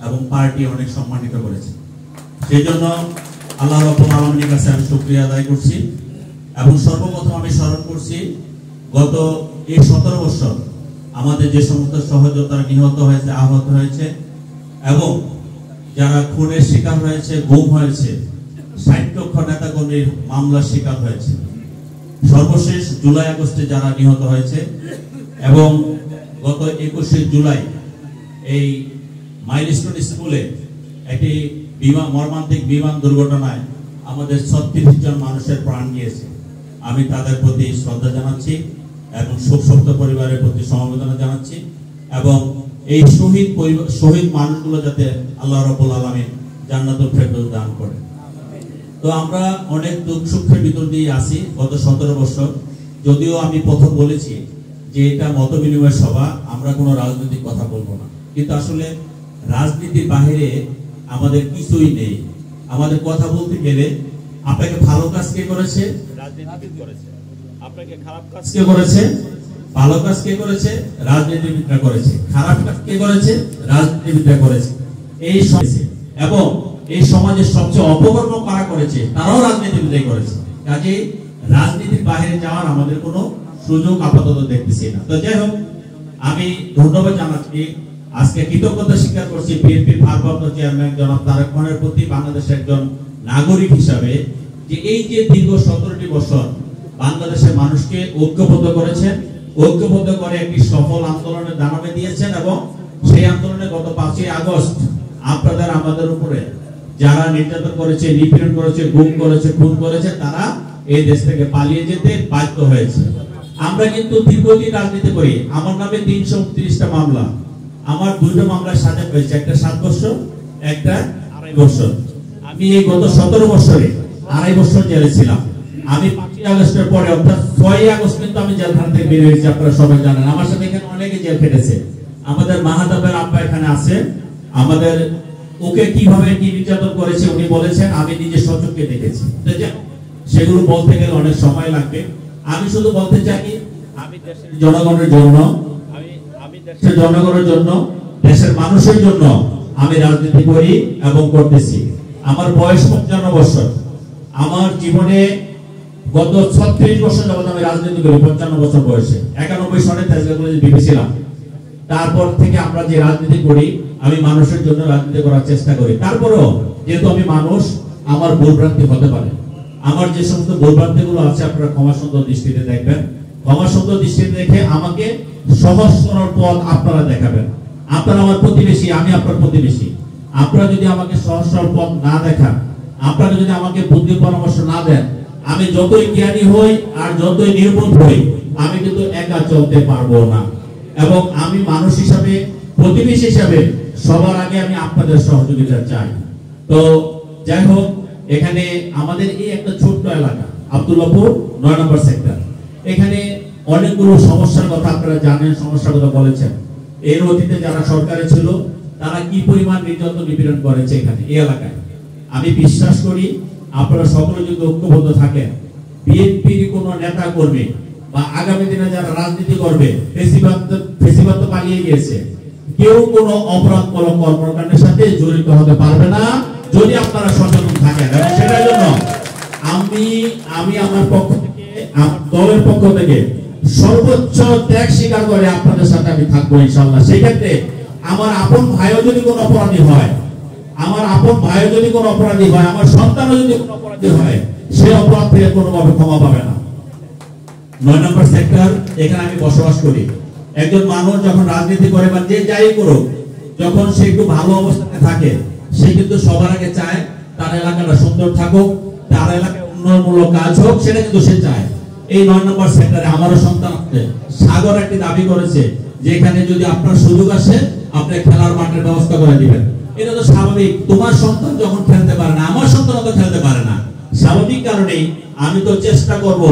এবং পার্টি অনেক সম্মানিত করেছে। সেই জন্য আল্লাহ রাব্বুল আলামিনের কাছে আমি শুকরিয়া আদায় করছি। এবং সর্বপ্রথম আমি স্মরণ করছি গত এই 17 বছর আমাদের যে সমস্ত সহযোদ্ধারা নিহত হয়েছে, আহত হয়েছে এবং যারা খুনের শিকার হয়েছে, গুম হয়েছে, 60 লক্ষ নেতাকর্মীর মামলার শিকার হয়েছে, সর্বশেষ জুলাই আগস্টে যারা নিহত হয়েছে এবং গত 21শে জুলাই এই মাইলস্টোন স্কুলে একটি মর্মান্তিক বিমান দুর্ঘটনায় আমাদের 36 জন মানুষের প্রাণ গিয়েছে। আমি তাদের প্রতি শ্রদ্ধা জানাচ্ছি এবং শোকসপ্ত পরিবারের প্রতি সমবেদনা জানাচ্ছি এবং এই শহীদ মানুষগুলো যাতে আল্লাহ রাব্বুল আলামিন জান্নাতুল ফেরদৌস দান করেন। তো আমরা অনেক দুঃখ সুখের ভিতর দিয়ে আছি গত 17 বছর। যদিও আমি প্রথম বলেছি যে এটা মত বিনিময় সভা, আমরা কোনো রাজনৈতিক কথা বলবো না, কিন্তু আসলে রাজনীতির বাইরে আমাদের কিছুই নেই। আমাদের কথা বলতে গেলে আপনাকে ভালো কাজ কে করেছে? রাজনীতিবিদ করেছে। আপনাকে খারাপ কাজ কে করেছে? ভালো কাজ কে করেছে? রাজনীতিবিদরা করেছে। খারাপ কাজ কে করেছে? রাজনীতিবিদরা করেছে। এবং এই সমাজের সবচেয়ে অপকর্ম কারা করেছে? তারাও রাজনীতিবিদরাই করেছে। কাজে রাজনীতির বাইরে যাওয়ার আমাদের কোনো সুযোগ আপাতত দেখতেছি না। তো যাই হোক, আমি ধন্যবাদ জানাচ্ছি, আজকে কৃতজ্ঞতা স্বীকার করছি বিএনপির ভারপ্রাপ্ত চেয়ারম্যান জনাব তারেক রহমানের প্রতি বাংলাদেশের একজন নাগরিক হিসাবে, যে এই যে দীর্ঘ 17টি বছর বাংলাদেশের মানুষকে ঐক্যবদ্ধ করেছেন, ঐক্যবদ্ধ করে একটি সফল আন্দোলনের দানামে দিয়েছেন এবং সেই আন্দোলনে গত 5ই আগস্ট আপনাদের আমাদের উপরে যারা নির্যাতন করেছে, নিপীড়ন করেছে, গুম করেছে, খুন করেছে, তারা এই দেশ থেকে পালিয়ে যেতে বাধ্য হয়েছে। আমরা কিন্তু দীর্ঘদিন রাজনীতি করি। আমার নামে 329টা মামলা, আমার 2টা মামলার সাজা হয়েছে, একটা 7 বছর, একটা 2.5 বছর। আমি এই গত 17 বছরে 2.5 বছর জেলে ছিলাম। আমি 5ই আগস্টের পরে অর্থাৎ 6ই আগস্ট কিন্তু আমি জেলখানা থেকে বের হয়েছি, আপনারা সবাই জানেন। আমার সাথে এখানে অনেকে জেল খেটেছে। আমাদের মাহাতাবের আব্বা এখানে আছে, আমাদের ওকে কিভাবে কি নির্যাতন করেছে উনি বলেছেন, আমি নিজে সচক্ষে দেখেছি। সেগুলো বলতে গেলে অনেক সময় লাগবে। আমি শুধু বলতে চাই, আমি দেশের জনগণের জন্য, আমি দেশের জনগণের জন্য, দেশের মানুষের জন্য আমি রাজনীতি করি এবং করতেছি। আমার বয়স 55 বছর। আমার জীবনে গত 36 বছর যাবত আমি রাজনীতি করি। 55 বছর বয়সে 91 সনে তেজগাঁ কলেজে বিপি ছিলাম। তারপর থেকে আমরা যে রাজনীতি করি, আমি মানুষের জন্য রাজনীতি করার চেষ্টা করি। তারপরেও যেহেতু আমি মানুষ, আমার ভুলভ্রান্তি হতে পারে। আমার যে সমস্ত ভুলভ্রান্তিগুলো আছে আপনারা ক্ষমা সুন্দর দৃষ্টিতে দেখবেন। ক্ষমা সুন্দর দৃষ্টিতে দেখে আমাকে সহজ সরল পথ আপনারা দেখাবেন। আপনারা আমার প্রতিবেশী, আমি আপনার প্রতিবেশী। আপনারা যদি আমাকে সহজ সরল পথ না দেখান, আপনারা যদি আমাকে বুদ্ধি পরামর্শ না দেন, আমি যতই জ্ঞানী হই আর যতই নির্বোধ হই, আমি কিন্তু একা চলতে পারবো না। এবং আমি মানুষ হিসাবে, প্রতিবেশী হিসাবে সবার আগে আমি আপনাদের সহযোগিতা চাই। তো যাই হোক, এখানে আমাদের এই একটা ছোট্ট এলাকা আব্দুল্লাহপুর 9 নম্বর সেক্টর, এখানে অনেকগুলো সমস্যার কথা আপনারা জানেন, সমস্যার কথা বলেছেন। এর অতীতে যারা সরকারে ছিল তারা কি পরিমাণ নির্যাতন নিপীড়ন করেছে এখানে এই এলাকায়। আমি বিশ্বাস করি আপনারা সকলে যদি ঐক্যবদ্ধ থাকেন, বিএনপির কোন নেতা কর্মী বা আগামী দিনে যারা রাজনীতি করবে, ফেসিবাদ তো পালিয়ে গিয়েছে, কেউ কোনো অপরাধমূলক কর্মকাণ্ডের সাথে জড়িত হতে পারবে না যদি আপনারা সচেতন থাকেন। এবং সেটার জন্য আমি আমার পক্ষ থেকে, আমার দলের পক্ষ থেকে সর্বোচ্চ ত্যাগ স্বীকার করে আপনাদের সাথে আমি থাকবো ইনশাআল্লাহ। সেই ক্ষেত্রে আমার আপন ভাইও যদি কোনো অপরাধী হয়, আমার আপন ভাইও যদি কোনো অপরাধী হয়, আমার সন্তানও যদি কোনো অপরাধী হয়, সে অপরাধ থেকে কোনোভাবে ক্ষমা পাবে না। 9 নম্বর সেক্টর, এখানে আমি বসবাস করি। একজন মানুষ যখন রাজনীতি করে বা যে যাই করুক, যখন সে একটু ভালো অবস্থানে থাকে, সে কিন্তু সবার আগে চায় তার এলাকাটা সুন্দর থাকুক, তার এলাকায় উন্নয়নমূলক কাজ হোক, সেটা কিন্তু সে চায়। এই 9 নম্বর সেক্টরে আমারও সন্তান আছে। সাগর একটি দাবি করেছে যে এখানে যদি আপনার সুযোগ আসে আপনি খেলার মাঠের ব্যবস্থা করে দিবেন। এটা তো স্বাভাবিক, তোমার সন্তান যখন খেলতে পারে না, আমার সন্তান তো খেলতে পারে না, স্বাভাবিক কারণেই আমি তো চেষ্টা করব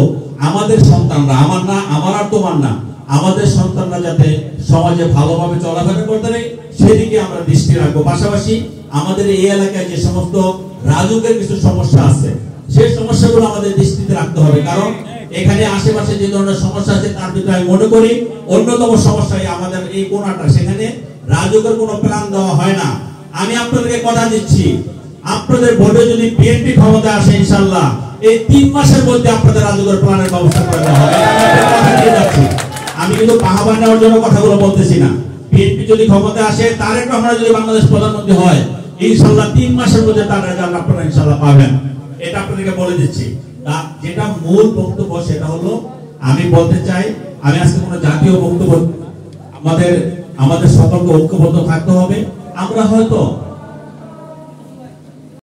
আমাদের সন্তানরা, আমার না, আমার আর তোমার না, আমাদের সন্তানরা যাতে সমাজে ভালোভাবে চলাফেরা করতে পারে সেদিকে আমরা দৃষ্টি রাখবো। পাশাপাশি আমাদের এই এলাকায় যে সমস্ত রাজুকের কিছু সমস্যা আছে, সেই সমস্যাগুলো আমাদের দৃষ্টিতে রাখতে হবে। কারণ এখানে আশেপাশে যে ধরনের সমস্যা আছে তার ভিতরে আমি মনে করি অন্যতম সমস্যা আমাদের এই কোণাটা, সেখানে রাজুকের কোনো প্ল্যান দেওয়া হয় না। আমি আপনাদেরকে কথা দিচ্ছি, আপনাদের ভোটে যদি বিএনপি ক্ষমতা আসে ইনশাআল্লাহ এই 3 মাসের মধ্যে আপনাদের রাজুকের প্ল্যানের ব্যবস্থা করে দেওয়া হবে। আমি কথা দিয়ে যাচ্ছি, আমি কিন্তু পাহাবার নেওয়ার জন্য কথাগুলো বলতেছি না। বিএনপি যদি ক্ষমতা আসে, তারেক রহমান যদি বাংলাদেশ প্রধানমন্ত্রী হয়, ইনশাআল্লাহ 3 মাসের মধ্যে তার রেজাল্ট আপনারা ইনশাআল্লাহ পাবেন। এটা আপনাদেরকে বলে দিচ্ছি। যেটা মূল বক্তব্য সেটা হলো, আমি বলতে চাই, আমি আজকে কোনো জাতীয় বক্তব্য, আমাদের সকলকে ঐক্যবদ্ধ থাকতে হবে। আমরা হয়তো